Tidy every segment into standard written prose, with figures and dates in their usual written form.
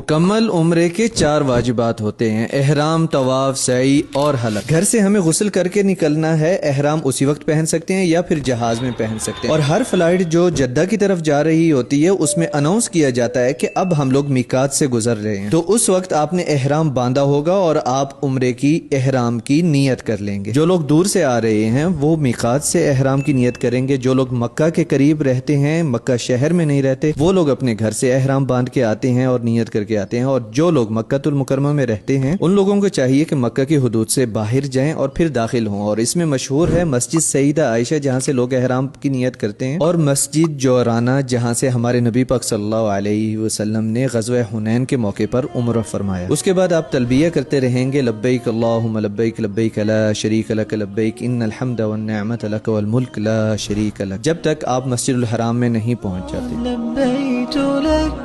مکمل عمرے کے 4 واجبات ہوتے ہیں: احرام، طواف، سعی اور حلق۔ گھر سے ہمیں غسل کر کے نکلنا ہے۔ احرام اسی وقت پہن سکتے ہیں یا پھر جہاز میں پہن سکتے ہیں، اور ہر فلائٹ جو جدہ کی طرف جا رہی ہوتی ہے اس میں اناؤنس کیا جاتا ہے کہ اب ہم لوگ میقات سے گزر رہے ہیں، تو اس وقت آپ نے احرام باندھا ہوگا اور آپ عمرے کی احرام کی نیت کر لیں گے۔ جو لوگ دور سے آ رہے ہیں وہ میقات سے احرام کی نیت کریں گے۔ جو لوگ مکہ کے قریب رہتے ہیں، مکہ شہر میں نہیں رہتے، وہ لوگ اپنے گھر سے احرام باندھ کے آتے ہیں اور نیت کر کے آتے ہیں، اور جو لوگ مکہ المکرمہ میں رہتے ہیں ان لوگوں کو چاہیے کہ مکہ کی حدود سے باہر جائیں اور پھر داخل ہوں۔ اور اس میں مشہور ہے مسجد سیدہ عائشہ جہاں سے لوگ احرام کی نیت کرتے ہیں، اور مسجد جورانہ جہاں سے ہمارے نبی پاک صلی اللہ علیہ وسلم نے غزوہ حنین کے موقع پر عمرہ فرمایا۔ اس کے بعد آپ تلبیہ کرتے رہیں گے: لبیک اللہم لبیک لبیک لا شریک لک لبیک ان الحمد والنعمت لک والملک لا شریک لک، جب تک آپ مسجد الحرام میں نہیں پہنچ جاتے۔ لبیت لک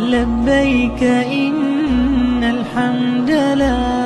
لبیک ان الحمد لک۔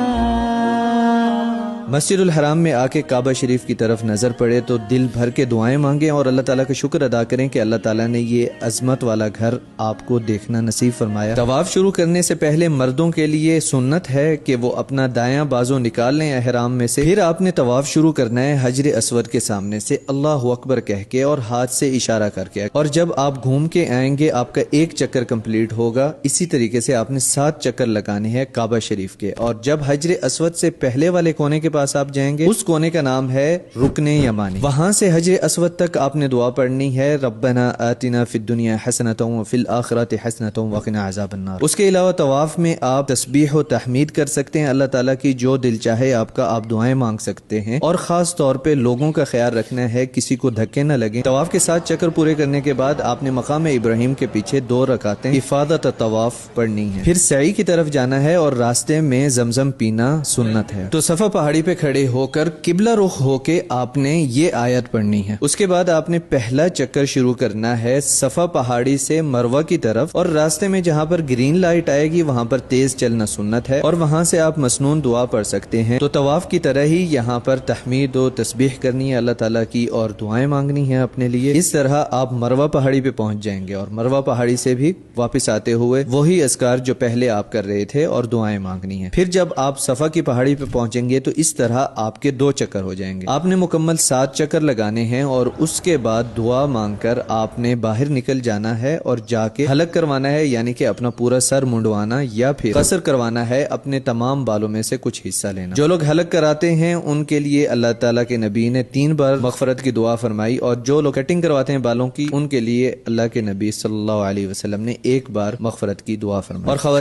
مسجد الحرام میں آ کے کعبہ شریف کی طرف نظر پڑے تو دل بھر کے دعائیں مانگیں اور اللہ تعالیٰ کا شکر ادا کریں کہ اللہ تعالیٰ نے یہ عظمت والا گھر آپ کو دیکھنا نصیب فرمایا۔ طواف شروع کرنے سے پہلے مردوں کے لیے سنت ہے کہ وہ اپنا دایاں بازو نکال لیں احرام میں سے، پھر آپ نے طواف شروع کرنا ہے حجر اسود کے سامنے سے اللہ اکبر کہہ کے اور ہاتھ سے اشارہ کر کے، اور جب آپ گھوم کے آئیں گے آپ کا 1 چکر کمپلیٹ ہوگا۔ اسی طریقے سے آپ نے 7 چکر لگانے ہیں کعبہ شریف کے، اور جب حجر اسود سے پہلے والے کونے کے پاس آپ جائیں گے اس کونے کا نام ہے رکن یمانی، وہاں سے حجر اسود تک آپ نے دعا پڑھنی ہے: ربنا آتنا فی الدنیا حسنۃ وفی الآخرۃ حسنۃ وقنا عذاب النار۔ اس کے علاوہ طواف میں آپ تسبیح و تحمید کر سکتے ہیں، اللہ تعالیٰ کی جو دل چاہے آپ کا آپ دعائیں مانگ سکتے ہیں، اور خاص طور پہ لوگوں کا خیال رکھنا ہے کسی کو دھکے نہ لگیں۔ طواف کے 7 چکر پورے کرنے کے بعد آپ نے مقام ابراہیم کے پیچھے 2 رکعتیں افاضۃ الطواف پڑھنی ہے، پھر سعی کی طرف جانا ہے اور راستے میں زمزم پینا سنت ہے۔ تو صفا پہاڑی پہ کھڑے ہو کر قبلہ رخ ہو کے آپ نے یہ آیت پڑھنی ہے۔ اس کے بعد آپ نے پہلا چکر شروع کرنا ہے صفا پہاڑی سے مروہ کی طرف، اور راستے میں جہاں پر گرین لائٹ آئے گی وہاں پر تیز چلنا سنت ہے، اور وہاں سے آپ مسنون دعا پڑھ سکتے ہیں۔ تو طواف کی طرح ہی یہاں پر تحمید و تسبیح کرنی ہے اللہ تعالیٰ کی اور دعائیں مانگنی ہے اپنے لیے۔ اس طرح آپ مروہ پہاڑی پہ پہنچ جائیں گے، اور مروہ پہاڑی سے بھی واپس آتے ہوئے وہی اذکار جو پہلے آپ کر رہے تھے اور دعائیں مانگنی ہیں۔ پھر جب آپ صفا کی پہاڑی پہ پہنچیں گے تو اس طرح آپ کے 2 چکر ہو جائیں گے۔ آپ نے مکمل 7 چکر لگانے ہیں، اور اس کے بعد دعا مانگ کر آپ نے باہر نکل جانا ہے اور جا کے حلق کروانا ہے، یعنی کہ اپنا پورا سر منڈوانا یا پھر قصر کروانا ہے، اپنے تمام بالوں میں سے کچھ حصہ لینا۔ جو لوگ حلق کراتے ہیں ان کے لیے اللہ تعالیٰ کے نبی نے 3 بار مغفرت کی دعا فرمائی، اور جو لوگ کٹنگ کرواتے ہیں بالوں کی ان کے لیے اللہ کے نبی صلی اللہ علیہ وسلم نے 1 بار مغفرت کی دعا فرمائی۔ اور